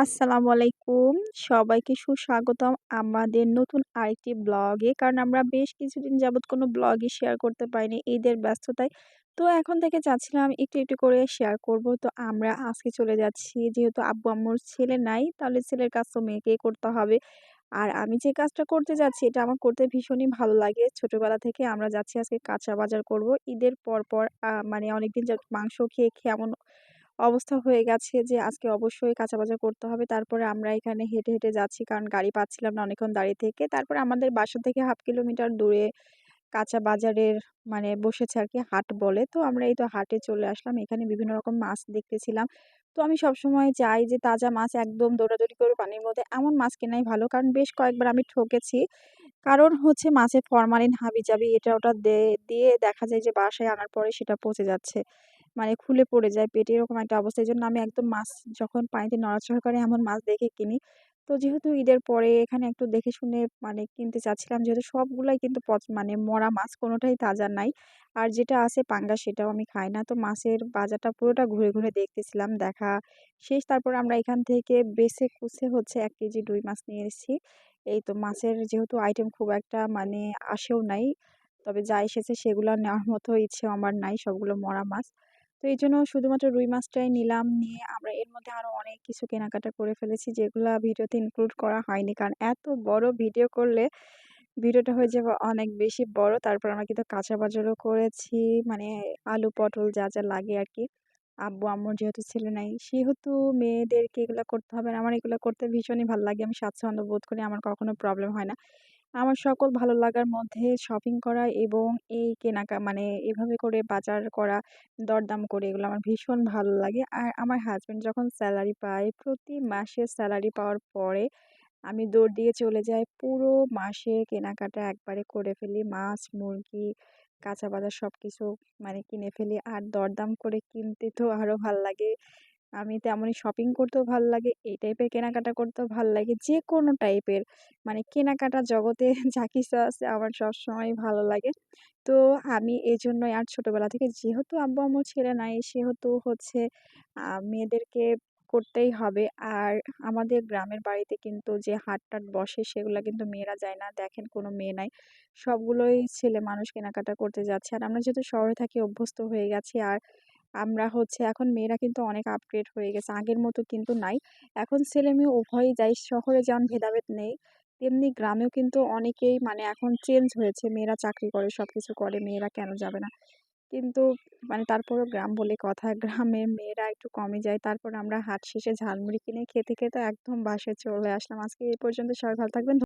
আসসালামু আলাইকুম। সবাইকে সুস্বাগতম আমাদের নতুন আরেকটি ব্লগে। কারণ আমরা বেশ কিছুদিন যাবৎ কোনো ব্লগই শেয়ার করতে পারিনি ঈদের ব্যস্ততায়। তো এখন থেকে চাচ্ছিলাম একটু করে শেয়ার করব। তো আমরা আজকে চলে যাচ্ছি যেহেতু আব্বু-আম্মুর ছেলে নাই, তাহলে ছেলের কাজ তো মেয়েকেই করতে হবে। আর আমি যে কাজটা করতে যাচ্ছি এটা আমার করতে ভীষণই ভালো লাগে। ছোটবেলা থেকে আমরা যাচ্ছি আজকে কাঁচা বাজার করব। ঈদের পরপর মানে অনেকদিন যাবত মাংস খেয়ে এমন অবস্থা হয়ে গেছে যে আজকে অবশ্যই কাঁচা বাজার করতে হবে। তারপরে আমরা এখানে হেঁটে যাচ্ছি কারণ গাড়ি পাচ্ছিলাম না অনেকক্ষণ দাঁড়িয়ে থেকে। তারপরে আমাদের বাসা থেকে 1/2 কিলোমিটার দূরে কাঁচা বাজারের মানে বসেছে আরকি হাট বলে। তো আমরা এই তো হাটে চলে আসলাম। এখানে বিভিন্ন রকম মাছ দেখতেছিলাম। তো আমি সবসময় চাই যে তাজা মাছ একদম দৌড়াদৌড়ি করে পানির মধ্যে এমন মাছ কেনাই ভালো। কারণ বেশ কয়েকবার আমি ঠকেছি। কারণ হচ্ছে মাছে ফরমালিন, হাবি-জাবি এটা ওটা দিয়ে দেখা যায় যে বাসায় আনার পরে সেটা পচে যাচ্ছে। মানে খুলে পড়ে যায় পেটে এরকম একটা অবস্থা। এজন্য আমি একদম মাছ যখন পানিতে নড়াচড়া করে এমন মাছ দেখে কিনি। তো যেহেতু ঈদের পরে এখানে একটু দেখে শুনে মানে কিনতে চাচ্ছিলাম যেহেতু সবগুলাই কিন্তু মানে মরা মাছ কোনটাই তাজা নাই। আর যেটা আছে পাঙ্গাস সেটাও আমি খাই না। তো মাছের বাজারটা পুরোটা ঘুরে দেখতেছিলাম। দেখা শেষ তারপর আমরা এখান থেকে বেছে কুছে হচ্ছে ১ কেজি রুই মাছ নিয়ে এসেছি। এই তো মাছের যেহেতু আইটেম খুব একটা মানে আসেও নাই। তবে যা এসেছে সেগুলা নেওয়ার মতো ইচ্ছেও আমার নাই, সবগুলো মরা মাছ। তো এইজন্য শুধুমাত্র রুই মাছটাই নিলাম। নিয়ে আমরা এর মধ্যে আরো অনেক কিছু কেনাকাটা করে ফেলেছি যেগুলা ভিডিওতে ইনক্লুড করা হয়নি। কারণ এত বড় ভিডিও করলে ভিডিওটা হয়ে যাবে অনেক বেশি বড়। তারপর আমরা কিন্তু কাঁচা বাজারও করেছি। মানে আলু, পটল যা লাগে আরকি। আব্বু-আম্মুর যেহেতু ছেলে নাই, সেহেতু মেয়েদেরকে এগুলা করতে হবে। আর আমার এগুলা করতে ভীষণই ভাল লাগে। আমি স্বাচ্ছন্দ্য বোধ করি। আমার কখনো প্রবলেম হয় না। আমার সকল ভালো লাগার মধ্যে শপিং করা এবং এই মানে এভাবে করে বাজার করা, দরদাম করে এগুলো আমার ভীষণ ভালো লাগে। আর আমার হাসব্যান্ড যখন স্যালারি পায়, প্রতি মাসে স্যালারি পাওয়ার পরে আমি দৌড় দিয়ে চলে যাই পুরো মাসের কেনাকাটা একবারে করে ফেলি। মাছ, মুরগি, কাঁচা বাজার সবকিছু মানে কিনে ফেলি। আর দরদাম করে কিনতে তো আরো ভাল লাগে। আমি তেমনই শপিং করতেও ভাল লাগে, এই টাইপের কেনাকাটা করতেও ভাল লাগে। যেকোনো টাইপের মানে কেনাকাটা জগতে যা কিছু আছে আমার সবসময়ই ভালো লাগে। তো আমি এজন্যই আর ছোটবেলা থেকে যেহেতু আব্বু-আম্মুর ছেলে নাই সেহেতু হচ্ছে মেয়েদেরকে করতেই হবে। আর আমাদের গ্রামের বাড়িতে কিন্তু যে হাট-টাট বসে সেগুলা কিন্তু মেয়েরা যায় না। দেখেন কোনো মেয়ে নাই। সবগুলোই ছেলে মানুষ কেনাকাটা করতে যাচ্ছে। আর আমরা যেহেতু শহরে থাকি অভ্যস্ত হয়ে গেছি আর আমরা হচ্ছে এখন মেয়েরা কিন্তু অনেক আপগ্রেড হয়ে গেছে। আগের মতো কিন্তু নাই। এখন ছেলে-মেয়ে উভয়ই যায়। শহরে যেমন ভেদাভেদ নেই, তেমনি গ্রামেও কিন্তু অনেকেই মানে এখন চেঞ্জ হয়েছে। মেয়েরা চাকরি করে, সবকিছু করে। মেয়েরা কেন যাবে না? কিন্তু মানে তারপরেও গ্রাম বলে কথা। গ্রামের মেয়েরা একটু কমই যায়। তারপর আমরা হাট শেষে ঝালমুড়ি কিনে খেতে একদম বাসায় চলে আসলাম। আজকে এই পর্যন্ত সবাই ভালো থাকবেন।